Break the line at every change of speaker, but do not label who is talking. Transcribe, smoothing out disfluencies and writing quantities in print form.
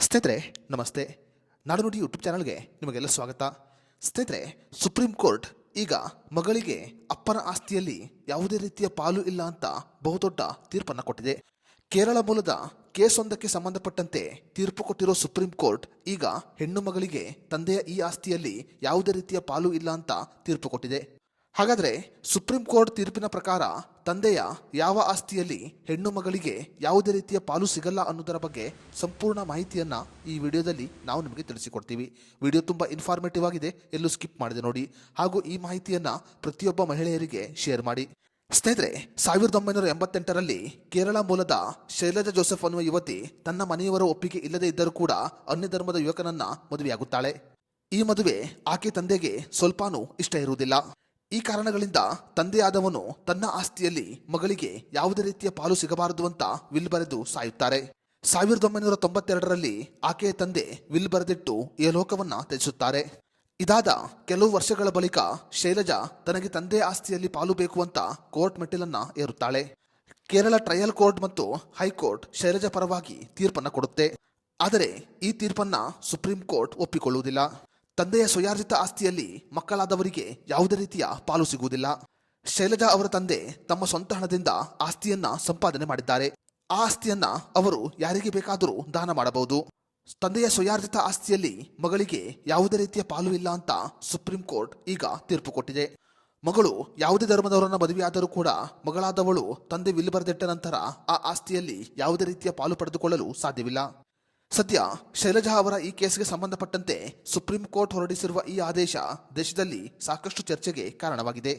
ಸ್ನೇಹಿತರೆ ನಮಸ್ತೆ. ನಾಡುನುಡಿ ಯೂಟ್ಯೂಬ್ ಚಾನಲ್ಗೆ ನಿಮಗೆಲ್ಲ ಸ್ವಾಗತ. ಸ್ನೇಹಿತರೆ, ಸುಪ್ರೀಂ ಕೋರ್ಟ್ ಈಗ ಮಗಳಿಗೆ ಅಪ್ಪನ ಆಸ್ತಿಯಲ್ಲಿ ಯಾವುದೇ ರೀತಿಯ ಪಾಲು ಇಲ್ಲ ಅಂತ ಬಹುದೊಡ್ಡ ತೀರ್ಪನ್ನು ಕೊಟ್ಟಿದೆ. ಕೇರಳ ಮೂಲದ ಕೇಸೊಂದಕ್ಕೆ ಸಂಬಂಧಪಟ್ಟಂತೆ ತೀರ್ಪು ಕೊಟ್ಟಿರೋ ಸುಪ್ರೀಂ ಕೋರ್ಟ್ ಈಗ ಹೆಣ್ಣು ಮಗಳಿಗೆ ತಂದೆಯ ಈ ಆಸ್ತಿಯಲ್ಲಿ ಯಾವುದೇ ರೀತಿಯ ಪಾಲು ಇಲ್ಲ ಅಂತ ತೀರ್ಪು ಕೊಟ್ಟಿದೆ. ಹಾಗಾದರೆ ಸುಪ್ರೀಂ ಕೋರ್ಟ್ ತೀರ್ಪಿನ ಪ್ರಕಾರ ತಂದೆಯ ಯಾವ ಆಸ್ತಿಯಲ್ಲಿ ಹೆಣ್ಣು ಮಗಳಿಗೆ ಯಾವುದೇ ರೀತಿಯ ಪಾಲು ಸಿಗಲ್ಲ ಅನ್ನೋದರ ಬಗ್ಗೆ ಸಂಪೂರ್ಣ ಮಾಹಿತಿಯನ್ನು ಈ ವಿಡಿಯೋದಲ್ಲಿ ನಾವು ನಿಮಗೆ ತಿಳಿಸಿಕೊಡ್ತೀವಿ. ವಿಡಿಯೋ ತುಂಬ ಇನ್ಫಾರ್ಮೇಟಿವ್ ಆಗಿದೆ, ಎಲ್ಲೂ ಸ್ಕಿಪ್ ಮಾಡಿದೆ ನೋಡಿ. ಹಾಗೂ ಈ ಮಾಹಿತಿಯನ್ನು ಪ್ರತಿಯೊಬ್ಬ ಮಹಿಳೆಯರಿಗೆ ಶೇರ್ ಮಾಡಿ. ಸ್ನೇಹಿತರೆ, 1988ರಲ್ಲಿ ಕೇರಳ ಮೂಲದ ಶೈಲಜಾ ಜೋಸೆಫ್ ಅನ್ನುವ ಯುವತಿ ತನ್ನ ಮನೆಯವರ ಒಪ್ಪಿಗೆ ಇಲ್ಲದೇ ಇದ್ದರೂ ಕೂಡ ಅನ್ಯ ಧರ್ಮದ ಯುವಕನನ್ನ ಮದುವೆಯಾಗುತ್ತಾಳೆ. ಈ ಮದುವೆ ಆಕೆ ತಂದೆಗೆ ಸ್ವಲ್ಪನೂ ಇಷ್ಟ ಇರುವುದಿಲ್ಲ. ಈ ಕಾರಣಗಳಿಂದ ತಂದೆಯಾದವನು ತನ್ನ ಆಸ್ತಿಯಲ್ಲಿ ಮಗಳಿಗೆ ಯಾವುದೇ ರೀತಿಯ ಪಾಲು ಸಿಗಬಾರದು ಅಂತ ವಿಲ್ ಬರೆದು ಸಾಯುತ್ತಾರೆ. 1992ರಲ್ಲಿ ಆಕೆಯ ತಂದೆ ವಿಲ್ ಬರೆದಿಟ್ಟು ಈ ಲೋಕವನ್ನ ತ್ಯಜಿಸುತ್ತಾರೆ. ಇದಾದ ಕೆಲವು ವರ್ಷಗಳ ಬಳಿಕ ಶೈಲಜಾ ತನಗೆ ತಂದೆಯ ಆಸ್ತಿಯಲ್ಲಿ ಪಾಲು ಬೇಕು ಅಂತ ಕೋರ್ಟ್ ಮೆಟ್ಟಿಲನ್ನ ಏರುತ್ತಾಳೆ. ಕೇರಳ ಟ್ರಯಲ್ ಕೋರ್ಟ್ ಮತ್ತು ಹೈಕೋರ್ಟ್ ಶೈಲಜಾ ಪರವಾಗಿ ತೀರ್ಪನ್ನು ಕೊಡುತ್ತೆ. ಆದರೆ ಈ ತೀರ್ಪನ್ನ ಸುಪ್ರೀಂ ಕೋರ್ಟ್ ಒಪ್ಪಿಕೊಳ್ಳುವುದಿಲ್ಲ. ತಂದೆಯ ಸ್ವಯಾರ್ಜಿತ ಆಸ್ತಿಯಲ್ಲಿ ಮಕ್ಕಳಾದವರಿಗೆ ಯಾವುದೇ ರೀತಿಯ ಪಾಲು ಸಿಗುವುದಿಲ್ಲ. ಶೈಲಜಾ ಅವರ ತಂದೆ ತಮ್ಮ ಸ್ವಂತ ಹಣದಿಂದ ಆಸ್ತಿಯನ್ನ ಸಂಪಾದನೆ ಮಾಡಿದ್ದಾರೆ. ಆ ಆಸ್ತಿಯನ್ನ ಅವರು ಯಾರಿಗೆ ಬೇಕಾದರೂ ದಾನ ಮಾಡಬಹುದು. ತಂದೆಯ ಸ್ವಯಾರ್ಜಿತ ಆಸ್ತಿಯಲ್ಲಿ ಮಗಳಿಗೆ ಯಾವುದೇ ರೀತಿಯ ಪಾಲು ಇಲ್ಲ ಅಂತ ಸುಪ್ರೀಂ ಕೋರ್ಟ್ ಈಗ ತೀರ್ಪು ಕೊಟ್ಟಿದೆ. ಮಗಳು ಯಾವುದೇ ಧರ್ಮದವರನ್ನ ಮದುವೆಯಾದರೂ ಕೂಡ ಮಗಳಾದವಳು ತಂದೆ ವಿಲ್ ಬರೆದಿಟ್ಟ ನಂತರ ಆ ಆಸ್ತಿಯಲ್ಲಿ ಯಾವುದೇ ರೀತಿಯ ಪಾಲು ಪಡೆದುಕೊಳ್ಳಲು ಸಾಧ್ಯವಿಲ್ಲ. ಸದ್ಯ ಶೈಲಜಾ ಅವರ ಈ ಕೇಸ್ಗೆ ಸಂಬಂಧಪಟ್ಟಂತೆ ಸುಪ್ರೀಂ ಕೋರ್ಟ್ ಹೊರಡಿಸಿರುವ ಈ ಆದೇಶ ದೇಶದಲ್ಲಿ ಸಾಕಷ್ಟು ಚರ್ಚೆಗೆ ಕಾರಣವಾಗಿದೆ.